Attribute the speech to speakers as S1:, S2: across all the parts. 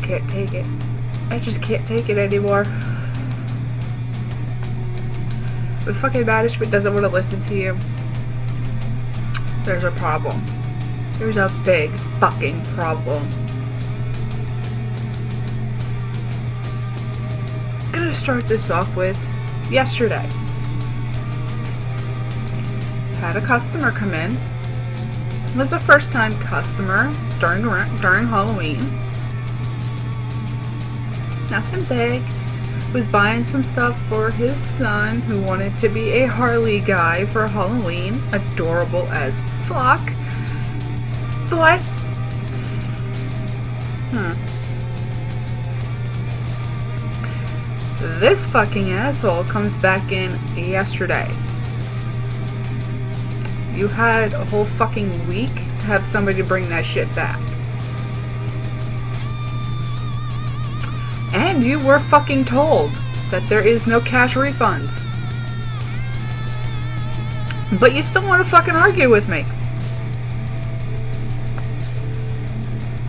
S1: can't take it. I just can't take it anymore. The fucking management doesn't want to listen to you. There's a problem. There's a big fucking problem. I'm gonna start this off with yesterday. Had a customer come in. Was a first time customer during Halloween. Nothing big. Was buying some stuff for his son who wanted to be a Harley guy for Halloween. Adorable as fuck. But this fucking asshole comes back in yesterday. You had a whole fucking week to have somebody bring that shit back. And you were fucking told that there is no cash refunds. But you still want to fucking argue with me.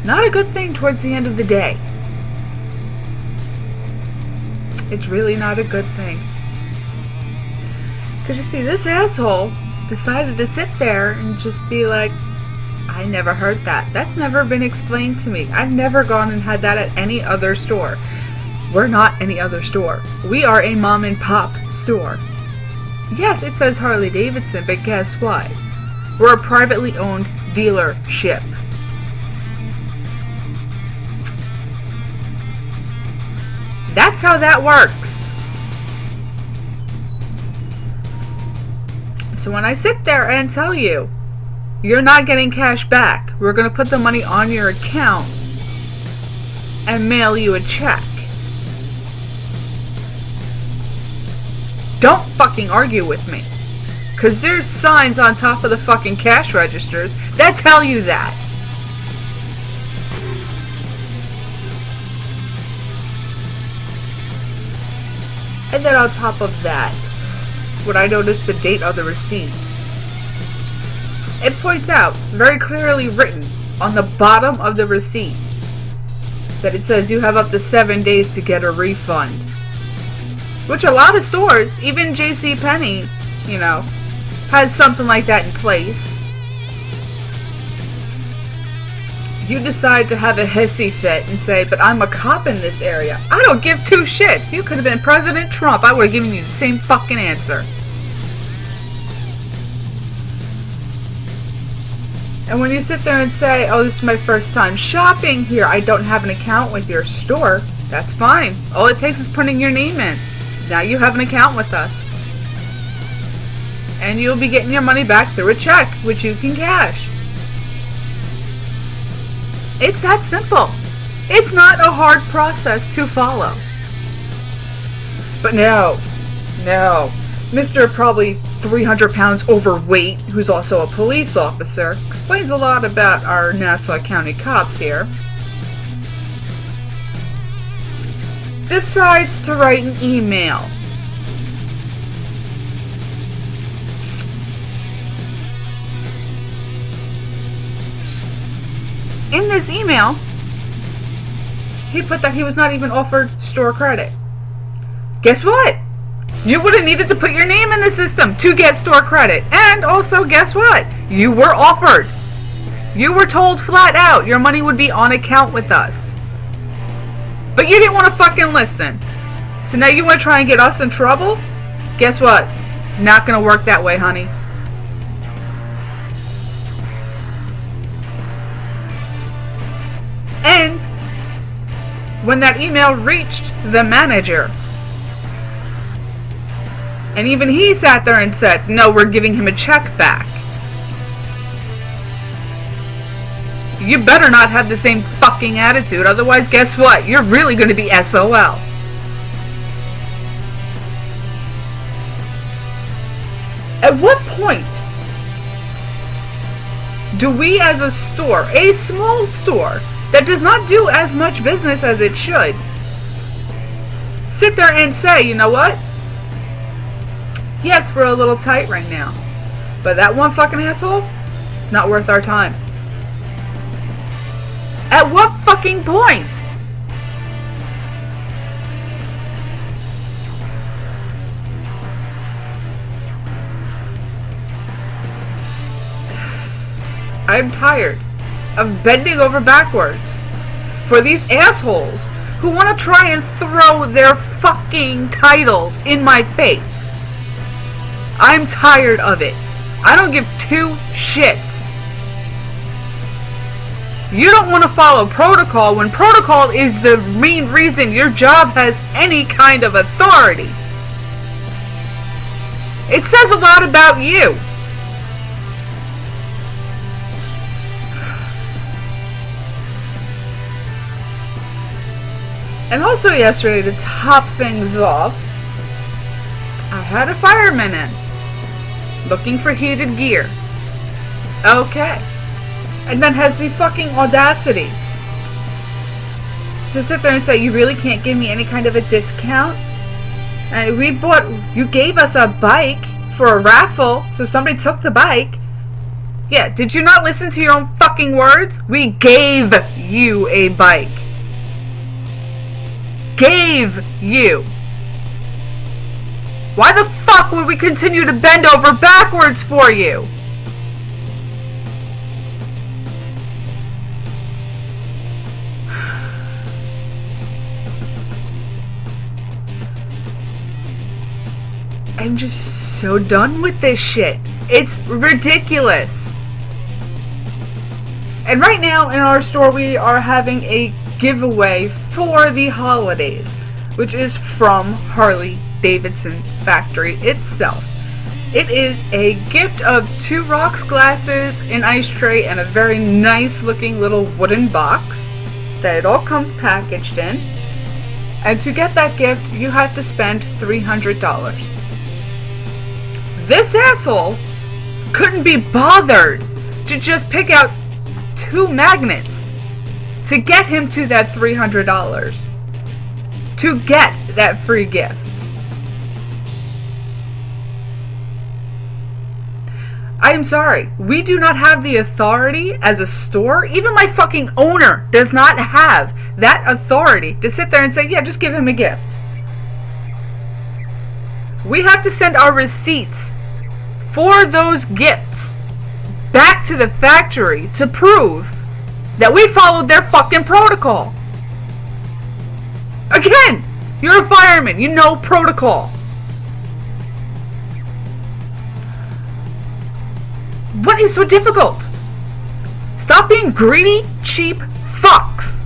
S1: Not a good thing towards the end of the day. It's really not a good thing. Because you see, this asshole decided to sit there and just be like, I never heard that. That's never been explained to me. I've never gone and had that at any other store. We're not any other store. We are a mom and pop store. Yes, it says Harley Davidson, but guess what? We're a privately owned dealership. That's how that works. So when I sit there and tell you, you're not getting cash back, we're going to put the money on your account and mail you a check. Don't fucking argue with me. Because there's signs on top of the fucking cash registers that tell you that. And then on top of that, when I noticed the date on the receipt, it points out, very clearly written on the bottom of the receipt, that it says you have up to 7 days to get a refund. Which a lot of stores, even JCPenney, has something like that in place. You decide to have a hissy fit and say, but I'm a cop in this area. I don't give two shits. You could have been President Trump. I would have given you the same fucking answer. And when you sit there and say, oh, this is my first time shopping here, I don't have an account with your store, that's fine. All it takes is putting your name in. Now you have an account with us. And you'll be getting your money back through a check, which you can cash. It's that simple. It's not a hard process to follow. But no. Mr. probably 300 pounds overweight, who's also a police officer, explains a lot about our Nassau County cops here, decides to write an email. In this email, he put that he was not even offered store credit. Guess what? You would have needed to put your name in the system to get store credit. And also, guess what? You were offered. You were told flat out your money would be on account with us. But you didn't want to fucking listen. So now you want to try and get us in trouble? Guess what? Not going to work that way, honey. And when that email reached the manager, and even he sat there and said, no, we're giving him a check back. You better not have the same fucking attitude, otherwise guess what? You're really going to be SOL. At what point do we as a store, a small store, that does not do as much business as it should, sit there and say, you know what? Yes, we're a little tight right now, but that one fucking asshole, not worth our time. At what fucking point I'm tired of bending over backwards for these assholes who want to try and throw their fucking titles in my face. I'm tired of it. I don't give two shits. You don't want to follow protocol when protocol is the main reason your job has any kind of authority. It says a lot about you. And also yesterday, to top things off, I had a fireman in, looking for heated gear. Okay. And then has the fucking audacity to sit there and say, you really can't give me any kind of a discount? And you gave us a bike for a raffle, so somebody took the bike. Yeah, did you not listen to your own fucking words? We gave you a bike. Gave you. Why the fuck would we continue to bend over backwards for you? I'm just so done with this shit. It's ridiculous. And right now in our store we are having a giveaway for the holidays, which is from Harley Davidson factory itself. It is a gift of 2 rocks glasses, an ice tray, and a very nice looking little wooden box that it all comes packaged in. And to get that gift you have to spend $300. This asshole couldn't be bothered to just pick out 2 magnets to get him to that $300 to get that free gift. I am sorry, we do not have the authority as a store. Even my fucking owner does not have that authority to sit there and say, yeah, just give him a gift. We have to send our receipts for those gifts back to the factory to prove that we followed their fucking protocol. Again, you're a fireman, you know protocol. What is so difficult? Stop being greedy, cheap fucks.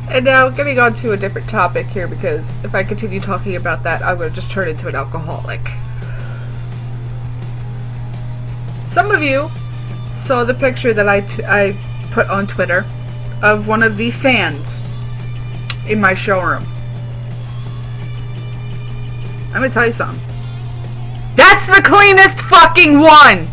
S1: And now, getting on to a different topic here, because if I continue talking about that, I would just turn into an alcoholic. Some of you saw the picture that I put on Twitter of one of the fans in my showroom. I'm gonna tell you something. That's the cleanest fucking one!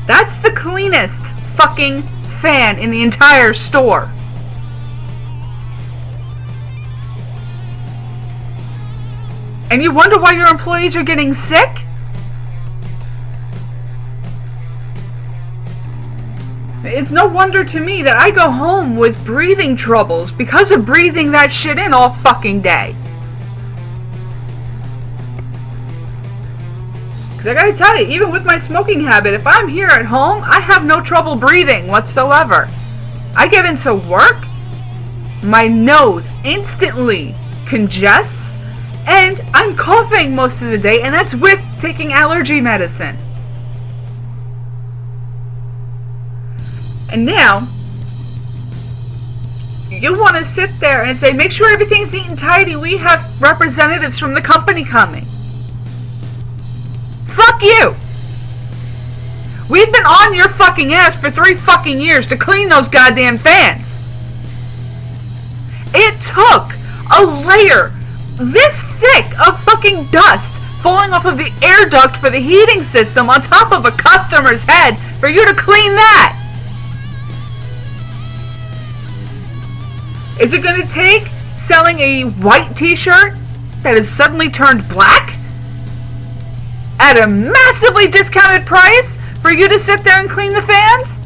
S1: That's the cleanest fucking fan in the entire store. And you wonder why your employees are getting sick? It's no wonder to me that I go home with breathing troubles because of breathing that shit in all fucking day. Because I gotta tell you, even with my smoking habit, if I'm here at home, I have no trouble breathing whatsoever. I get into work, my nose instantly congests, and I'm coughing most of the day, and that's with taking allergy medicine. And now, you want to sit there and say, make sure everything's neat and tidy. We have representatives from the company coming. Fuck you! We've been on your fucking ass for 3 fucking years to clean those goddamn fans. It took a layer this thick of fucking dust falling off of the air duct for the heating system on top of a customer's head for you to clean that. Is it going to take selling a white t-shirt that has suddenly turned black at a massively discounted price for you to sit there and clean the fans?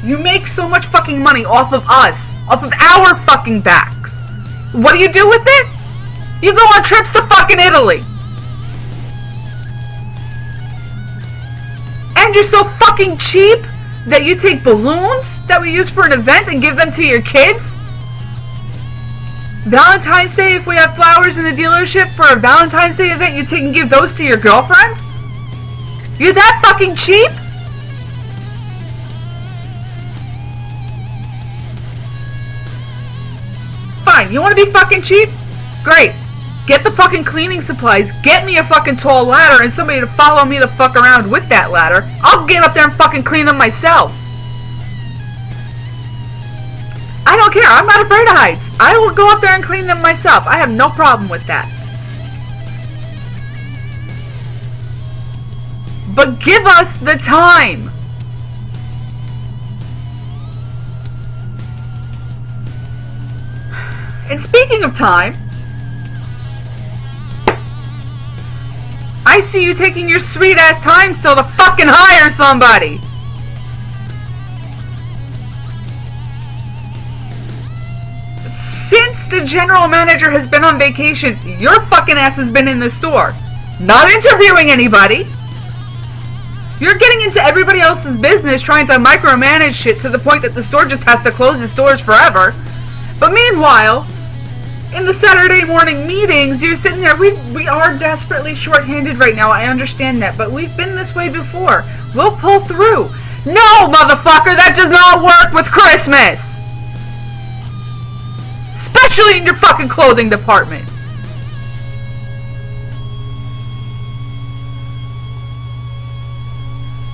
S1: You make so much fucking money off of us, off of our fucking backs. What do you do with it? You go on trips to fucking Italy. And you're so fucking cheap that you take balloons that we use for an event and give them to your kids? Valentine's Day, if we have flowers in the dealership for a Valentine's Day event, you take and give those to your girlfriend? You're that fucking cheap? Fine, you want to be fucking cheap? Great. Get the fucking cleaning supplies, get me a fucking tall ladder and somebody to follow me the fuck around with that ladder. I'll get up there and fucking clean them myself. I don't care, I'm not afraid of heights. I will go up there and clean them myself. I have no problem with that. But give us the time. And speaking of time, I see you taking your sweet ass time still to fucking hire somebody. Since the general manager has been on vacation, your fucking ass has been in the store. Not interviewing anybody. You're getting into everybody else's business trying to micromanage shit to the point that the store just has to close its doors forever. But meanwhile, in the Saturday morning meetings, you're sitting there, we are desperately short-handed right now, I understand that, but we've been this way before. We'll pull through. No, motherfucker, that does not work with Christmas! Especially in your fucking clothing department.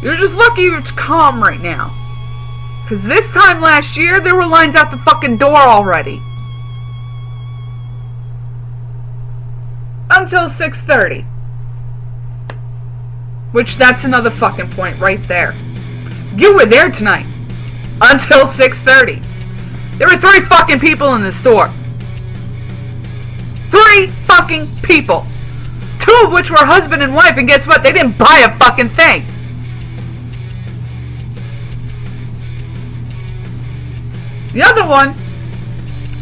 S1: You're just lucky it's calm right now. Because this time last year, there were lines out the fucking door already. Until 6:30. Which, that's another fucking point right there. You were there tonight. Until 6:30. There were 3 fucking people in the store. 3 fucking people. 2 of which were husband and wife, and guess what? They didn't buy a fucking thing. The other one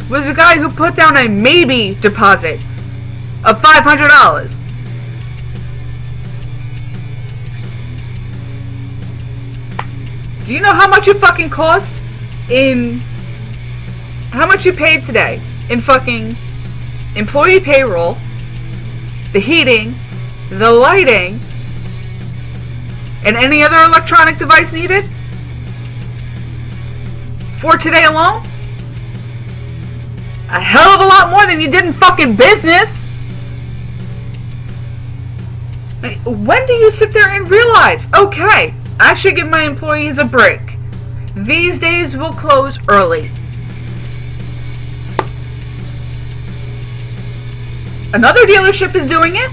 S1: was a guy who put down a maybe deposit of $500. Do you know how much it fucking cost in... How much you paid today in fucking employee payroll, the heating, the lighting, and any other electronic device needed? For today alone? A hell of a lot more than you did in fucking business. Like, when do you sit there and realize, okay, I should give my employees a break. These days will close early. Another dealership is doing it.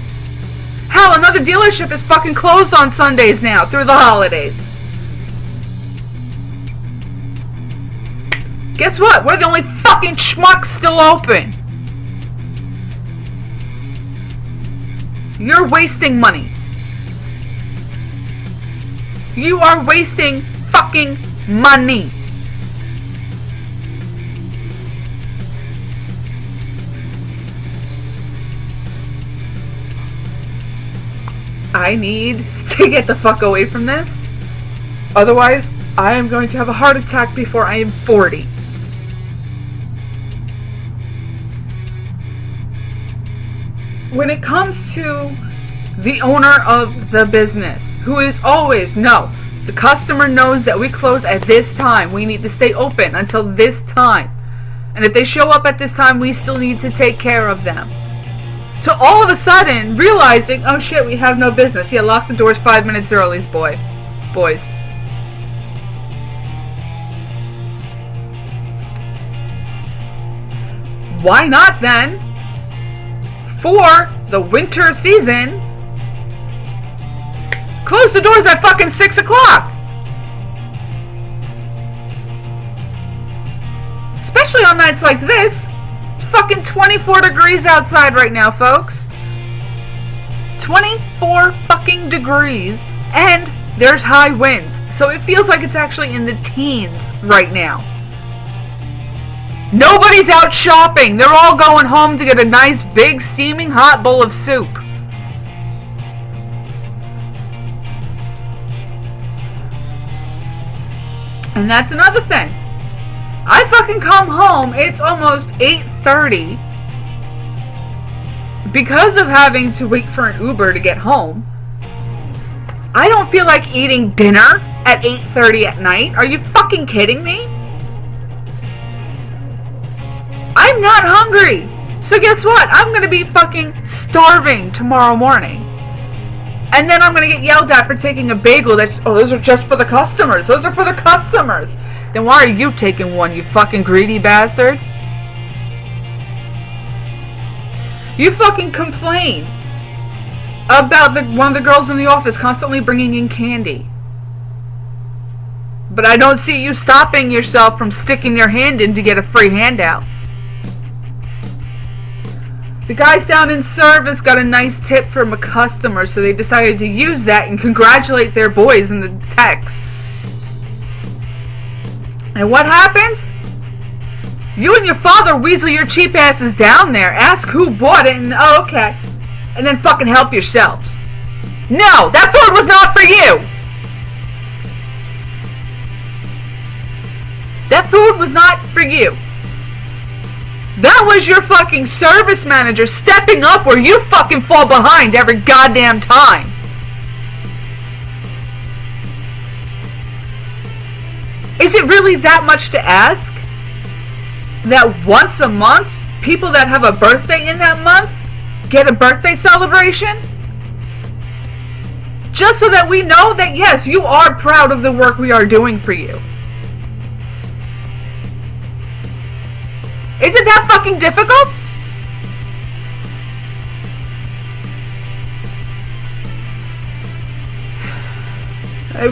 S1: Hell, another dealership is fucking closed on Sundays now through the holidays. Guess what? We're the only fucking schmucks still open. You're wasting money. You are wasting fucking money. I need to get the fuck away from this. Otherwise, I am going to have a heart attack before I am 40. When it comes to the owner of the business, who is always, no, the customer knows that we close at this time. We need to stay open until this time. And if they show up at this time, we still need to take care of them. To all of a sudden realizing, oh shit, we have no business. Yeah, lock the doors 5 minutes early, boys. Why not then, for the winter season, close the doors at fucking 6 o'clock? Especially on nights like this. It's fucking 24 degrees outside right now, folks. 24 fucking degrees, and there's high winds. So it feels like it's actually in the teens right now. Nobody's out shopping. They're all going home to get a nice big steaming hot bowl of soup. And that's another thing. I fucking come home, it's almost 8:30 because of having to wait for an Uber to get home. I don't feel like eating dinner at 8:30 at night. Are you fucking kidding me? I'm not hungry. So guess what? I'm going to be fucking starving tomorrow morning. And then I'm going to get yelled at for taking a bagel that's, oh, those are just for the customers. Those are for the customers. Then why are you taking one, you fucking greedy bastard? You fucking complain about one of the girls in the office constantly bringing in candy. But I don't see you stopping yourself from sticking your hand in to get a free handout. The guys down in service got a nice tip from a customer, so they decided to use that and congratulate their boys in the text. And what happens? You and your father weasel your cheap asses down there, ask who bought it, and oh, okay. And then fucking help yourselves. No, that food was not for you! That food was not for you. That was your fucking service manager stepping up where you fucking fall behind every goddamn time. Is it really that much to ask? That once a month, people that have a birthday in that month get a birthday celebration? Just so that we know that yes, you are proud of the work we are doing for you. Is it that fucking difficult?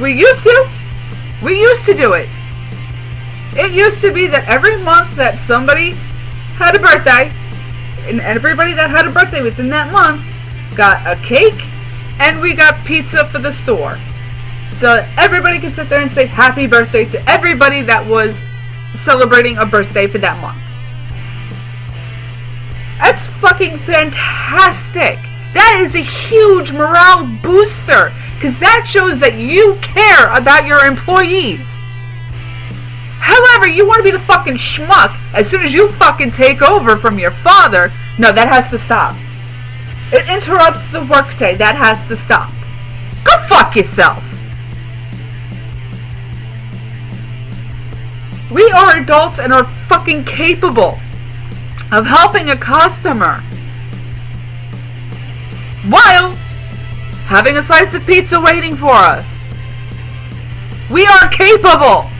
S1: We used to do it. It used to be that every month that somebody had a birthday, and everybody that had a birthday within that month got a cake, and we got pizza for the store. So everybody could sit there and say happy birthday to everybody that was celebrating a birthday for that month. That's fucking fantastic. That is a huge morale booster, because that shows that you care about your employees. However, you want to be the fucking schmuck as soon as you fucking take over from your father. No, that has to stop. It interrupts the workday. That has to stop. Go fuck yourself. We are adults and are fucking capable of helping a customer while having a slice of pizza waiting for us. We are capable.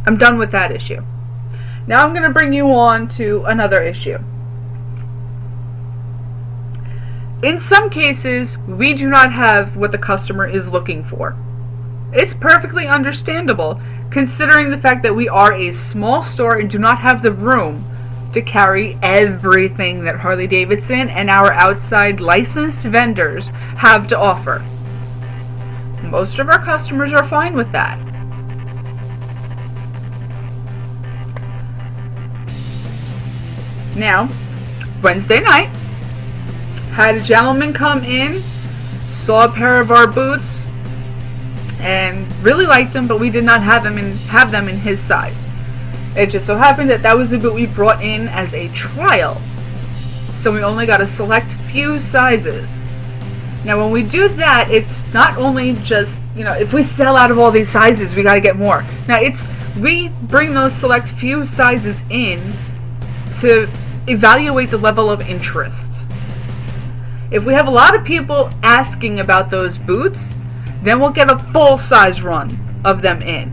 S1: I'm done with that issue. Now I'm going to bring you on to another issue. In some cases, we do not have what the customer is looking for. It's perfectly understandable, considering the fact that we are a small store and do not have the room to carry everything that Harley-Davidson and our outside licensed vendors have to offer. Most of our customers are fine with that. Now, Wednesday night, had a gentleman come in, saw a pair of our boots, and really liked them, but we did not have them in his size. It just so happened that that was a boot we brought in as a trial, so we only got a select few sizes. Now, when we do that, it's not only just, if we sell out of all these sizes, we got to get more. Now, we bring those select few sizes in to evaluate the level of interest. If we have a lot of people asking about those boots, then we'll get a full size run of them in.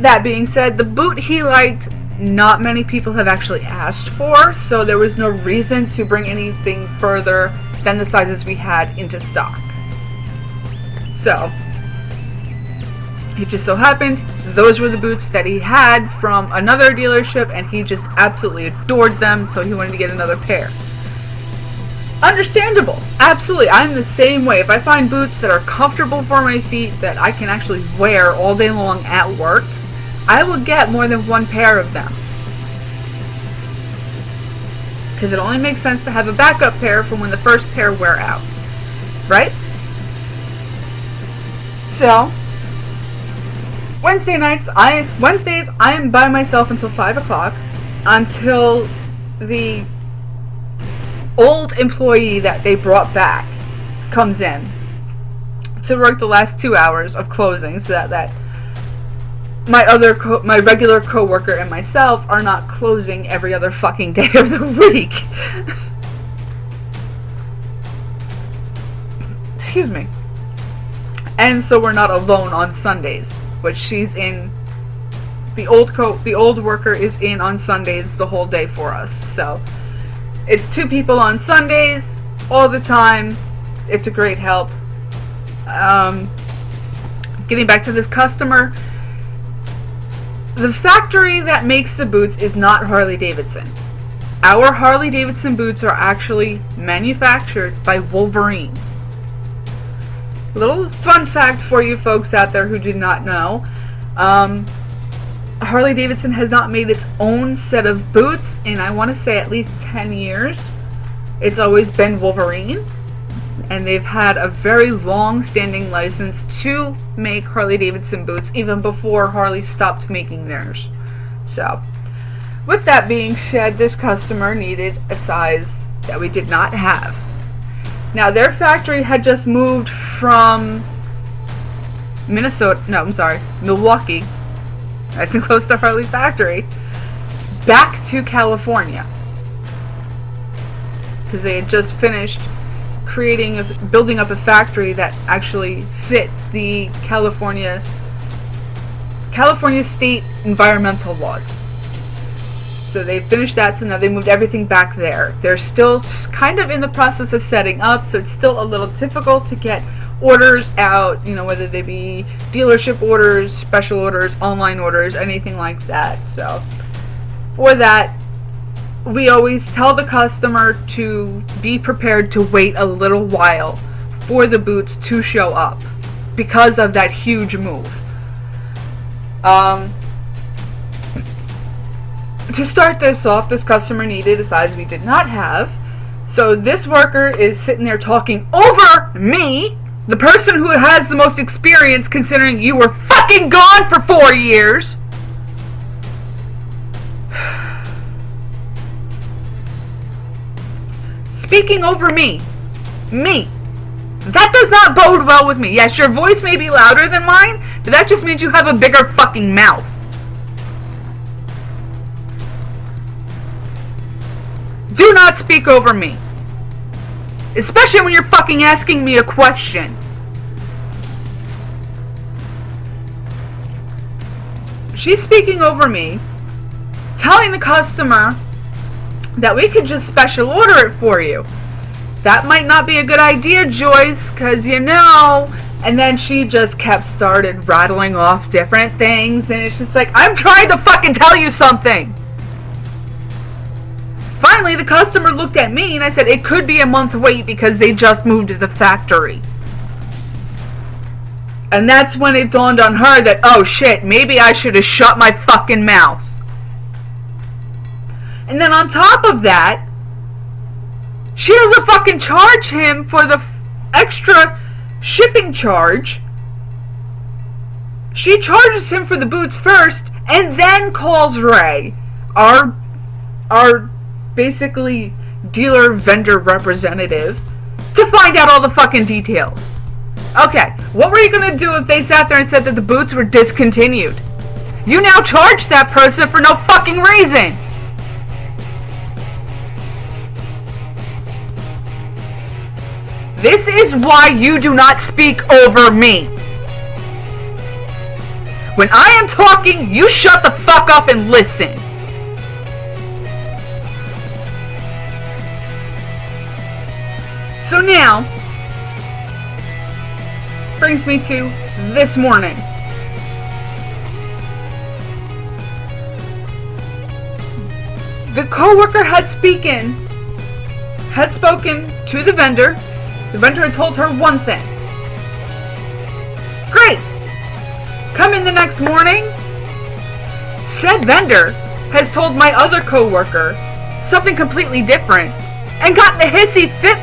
S1: That being said, the boot he liked, not many people have actually asked for, so there was no reason to bring anything further than the sizes we had into stock. So, It just so happened those were the boots that he had from another dealership, and he just absolutely adored them, so he wanted to get another pair. Understandable. Absolutely. I'm the same way. If I find boots that are comfortable for my feet, that I can actually wear all day long at work, I will get more than one pair of them. Because it only makes sense to have a backup pair for when the first pair wear out. Right? So, Wednesdays I am by myself until 5 o'clock, until the old employee that they brought back comes in to work the last 2 hours of closing, so that my regular coworker and myself are not closing every other fucking day of the week. Excuse me. And so we're not alone on Sundays, which she's in. The old worker is in on Sundays the whole day for us. So it's 2 people on Sundays all the time. It's a great help. Getting back to this customer, the factory that makes the boots is not Harley Davidson. Our Harley Davidson boots are actually manufactured by Wolverine. Little fun fact for you folks out there who do not know. Harley Davidson has not made its own set of boots in, I want to say, at least 10 years. It's always been Wolverine, and they've had a very long-standing license to make Harley Davidson boots even before Harley stopped making theirs. So, with that being said, this customer needed a size that we did not have. Now, their factory had just moved from Milwaukee, nice and close to Harley factory, back to California, because they had just finished building up a factory that actually fit the California state environmental laws. So they finished that, so now they moved everything back there. They're still kind of in the process of setting up, so it's still a little difficult to get orders out, whether they be dealership orders, special orders, online orders, anything like that. So for that, we always tell the customer to be prepared to wait a little while for the boots to show up because of that huge move. To start this off, this customer needed a size we did not have. So this worker is sitting there talking over me, the person who has the most experience, considering you were fucking gone for 4 years. Speaking over me. That does not bode well with me. Yes, your voice may be louder than mine, but that just means you have a bigger fucking mouth. Do not speak over me. Especially when you're fucking asking me a question. She's speaking over me, telling the customer that we could just special order it for you. That might not be a good idea, Joyce, because and then she just started rattling off different things, and it's just like, I'm trying to fucking tell you something. Finally, the customer looked at me and I said, it could be a month wait because they just moved to the factory. And that's when it dawned on her that, oh shit, maybe I should have shut my fucking mouth. And then on top of that, she doesn't fucking charge him for the extra shipping charge. She charges him for the boots first and then calls Ray, our basically dealer vendor representative, to find out all the fucking details. Okay, what were you gonna do if they sat there and said that the boots were discontinued? You now charge that person for no fucking reason. This is why you do not speak over me. When I am talking, you shut the fuck up and listen. So now, brings me to this morning. The coworker had spoken to the vendor. The vendor had told her one thing. Great! Come in the next morning. Said vendor has told my other coworker something completely different and gotten a hissy fit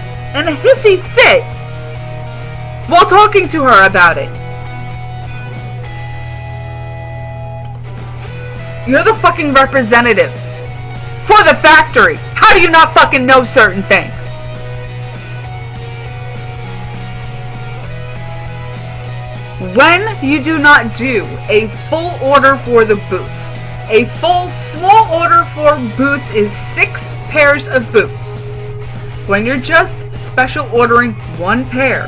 S1: while talking to her about it. You're the fucking representative for the factory. How do you not fucking know certain things? When you do not do a full order for the boots, a full small order for boots is 6 pairs of boots. When you're just special ordering 1 pair,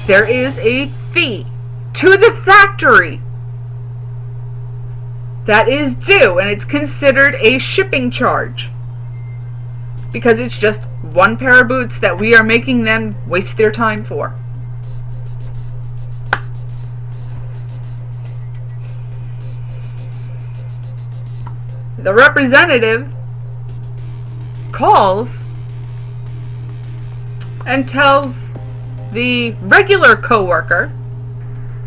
S1: there is a fee to the factory that is due, and it's considered a shipping charge because it's just 1 pair of boots that we are making them waste their time for. The representative calls and tells the regular coworker,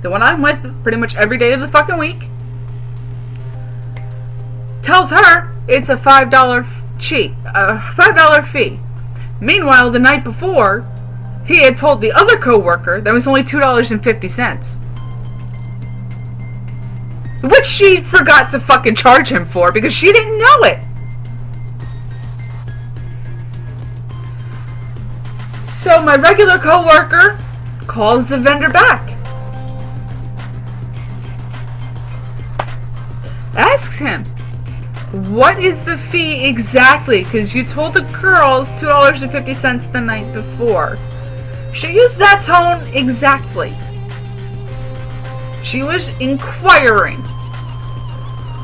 S1: the one I'm with pretty much every day of the fucking week, tells her it's a $5 fee. Meanwhile, the night before, he had told the other coworker that it was only $2.50. Which she forgot to fucking charge him for because she didn't know it. So my regular coworker calls the vendor back. Asks him, what is the fee exactly? Because you told the girls $2.50 the night before. She used that tone exactly. She was inquiring.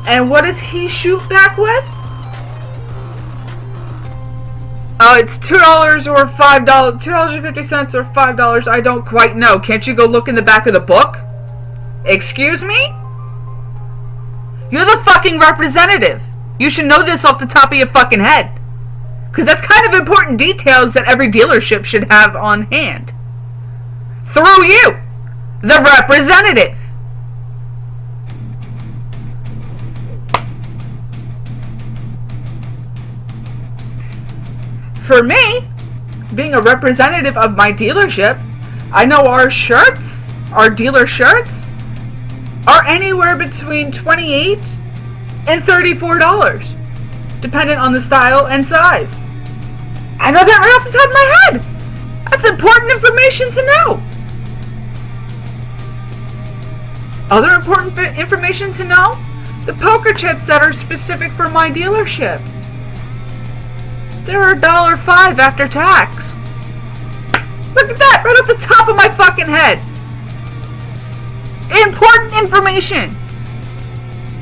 S1: And what does he shoot back with? Oh, it's $2 or $5, $2.50 or $5, I don't quite know. Can't you go look in the back of the book? Excuse me? You're the fucking representative. You should know this off the top of your fucking head. Because that's kind of important details that every dealership should have on hand. Through you, the representative. For me, being a representative of my dealership, I know our shirts, our dealer shirts, are anywhere between $28 and $34, dependent on the style and size. I know that right off the top of my head. That's important information to know. Other important information to know? The poker chips that are specific for my dealership. They're $1.05 after tax. Look at that, right off the top of my fucking head. Important information.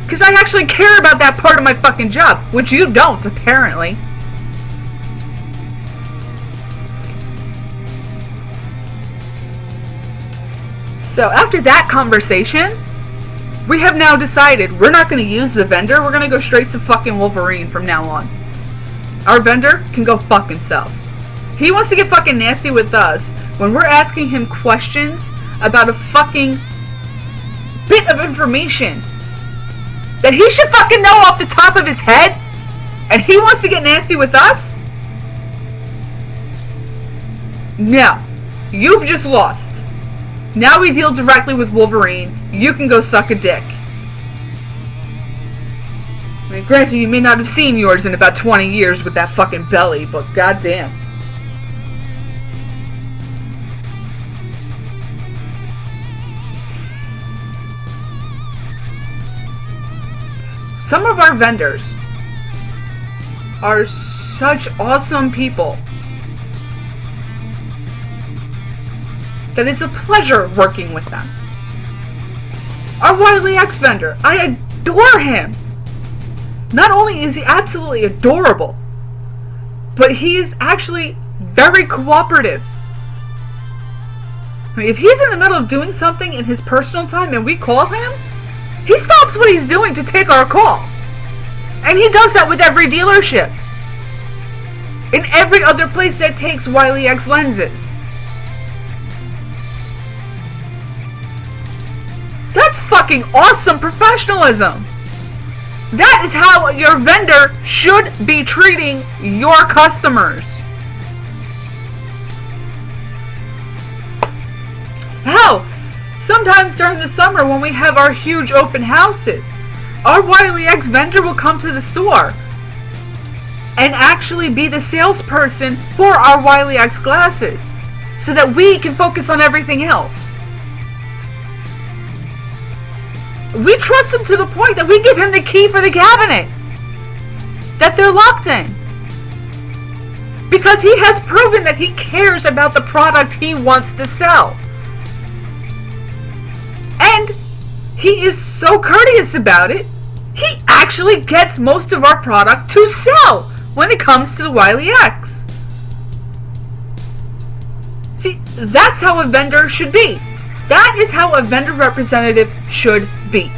S1: Because I actually care about that part of my fucking job, which you don't, apparently. So after that conversation, we have now decided we're not going to use the vendor. We're going to go straight to fucking Wolverine from now on. Our vendor can go fuck himself. He wants to get fucking nasty with us when we're asking him questions about a fucking bit of information that he should fucking know off the top of his head, and he wants to get nasty with us? No. You've just lost. Now we deal directly with Wolverine. You can go suck a dick. I mean, granted, you may not have seen yours in about 20 years with that fucking belly, but goddamn. Some of our vendors are such awesome people that it's a pleasure working with them. Our Wiley X vendor, I adore him. Not only is he absolutely adorable, but he is actually very cooperative. I mean, if he's in the middle of doing something in his personal time and we call him, he stops what he's doing to take our call. And he does that with every dealership. In every other place that takes Wiley X lenses. That's fucking awesome professionalism. That is how your vendor should be treating your customers. Hell, sometimes during the summer when we have our huge open houses, our Wiley X vendor will come to the store and actually be the salesperson for our Wiley X glasses so that we can focus on everything else. We trust him to the point that we give him the key for the cabinet that they're locked in. Because he has proven that he cares about the product he wants to sell. And he is so courteous about it, he actually gets most of our product to sell when it comes to the Wiley X. See, that's how a vendor should be. That is how a vendor representative should be.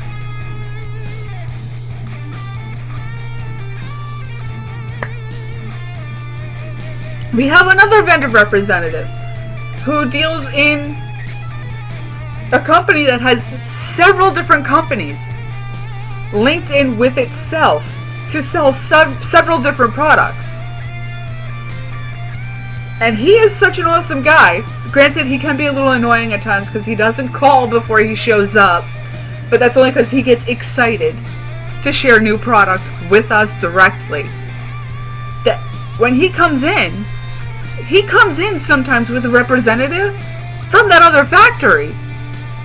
S1: We have another vendor representative who deals in a company that has several different companies linked in with itself to sell several different products. And he is such an awesome guy. Granted, he can be a little annoying at times because he doesn't call before he shows up. But that's only because he gets excited to share new product with us directly. That when he comes in sometimes with a representative from that other factory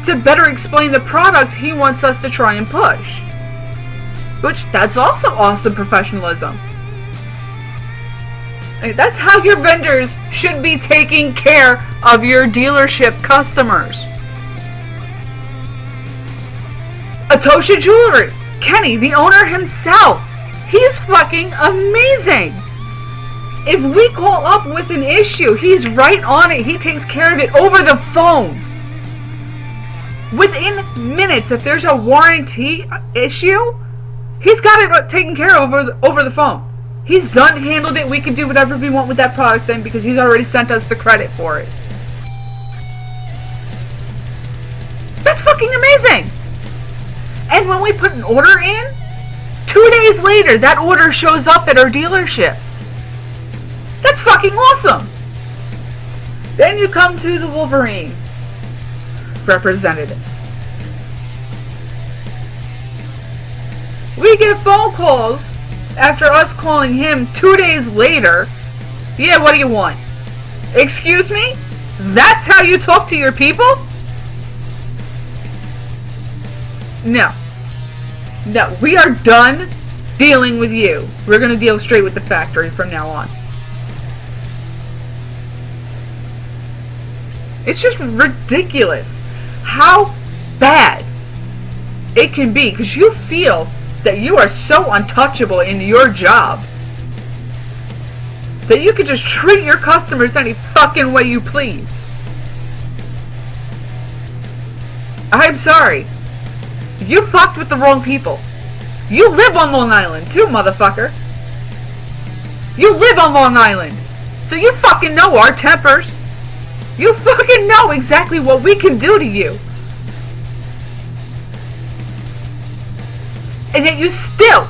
S1: to better explain the product he wants us to try and push. Which, that's also awesome professionalism. That's how your vendors should be taking care of your dealership customers. Atosha Jewelry. Kenny, the owner himself. He's fucking amazing. If we call up with an issue, he's right on it. He takes care of it over the phone. Within minutes, if there's a warranty issue, he's got it taken care of over the phone. He's done, handled it. We can do whatever we want with that product then because he's already sent us the credit for it. That's fucking amazing. And when we put an order in, 2 days later, that order shows up at our dealership. That's fucking awesome. Then you come to the Wolverine representative. We get phone calls after us calling him 2 days later. Yeah, what do you want? Excuse me? That's how you talk to your people? No. No, we are done dealing with you. We're going to deal straight with the factory from now on. It's just ridiculous how bad it can be because you feel that you are so untouchable in your job that you can just treat your customers any fucking way you please. I'm sorry. You fucked with the wrong people. You live on Long Island too, motherfucker. You live on Long Island. So you fucking know our tempers. You fucking know exactly what we can do to you. And yet you still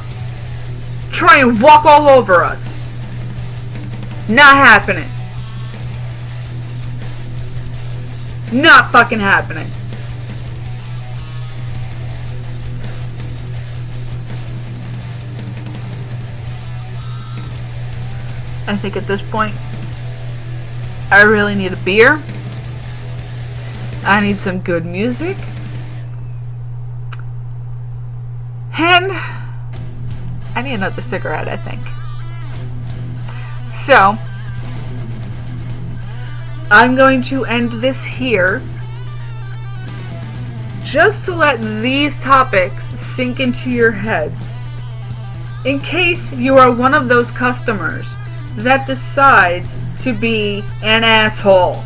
S1: try and walk all over us. Not happening. Not fucking happening. I think at this point, I really need a beer. I need some good music. And I need another cigarette, I think. So, I'm going to end this here just to let these topics sink into your heads. In case you are one of those customers that decides to be an asshole.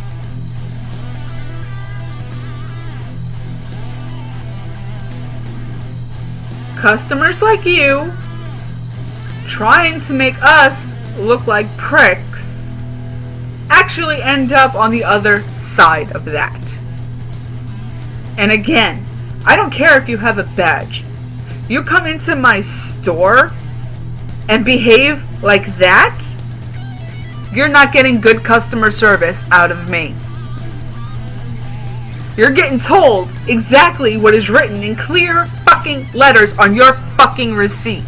S1: Customers like you trying to make us look like pricks actually end up on the other side of that. And again, I don't care if you have a badge. You come into my store and behave like that, you're not getting good customer service out of me. You're getting told exactly what is written in clear fucking letters on your fucking receipt.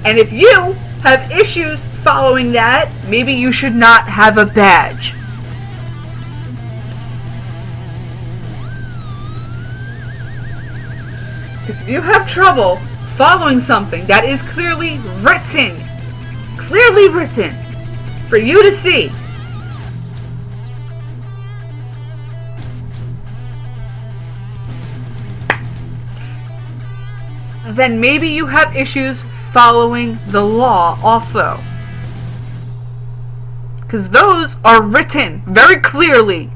S1: And if you have issues following that, maybe you should not have a badge. Because if you have trouble following something that is clearly written for you to see, then maybe you have issues following the law also. Because those are written very clearly.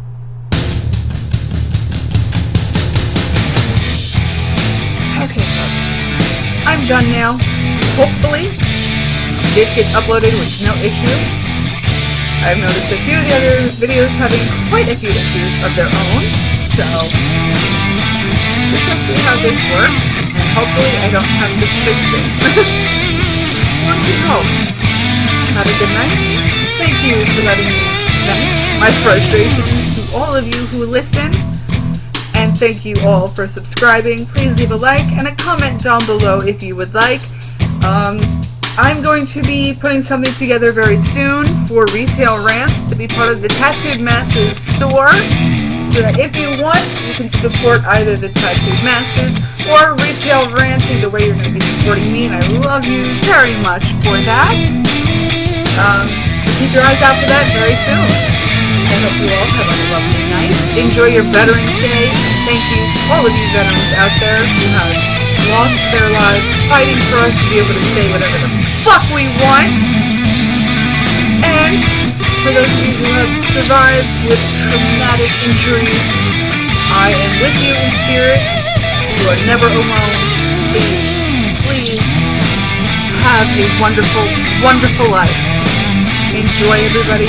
S1: Okay, folks. I'm done now. Hopefully, this gets uploaded with no issue. I've noticed a few of the other videos having quite a few issues of their own. So, let's see how this works. And hopefully I don't have to fix it. One can hope. Have a good night. Thank you for letting me vent my frustrations to all of you who listen. And thank you all for subscribing. Please leave a like and a comment down below if you would like. I'm going to be putting something together very soon for Retail Rants to be part of the Tattooed Masses store. So that if you want, you can support either the Tattooed Masters or Retail Rants. Either way, you're going to be supporting me, and I love you very much for that. So keep your eyes out for that very soon. I hope you all have a lovely night. Enjoy your Veterans Day. Thank you, all of you veterans out there who have lost their lives fighting for us to be able to say whatever the fuck we want. And for those of you who have survived with traumatic injuries, I am with you in spirit. You are never alone. Please have a wonderful, wonderful life. Enjoy, everybody.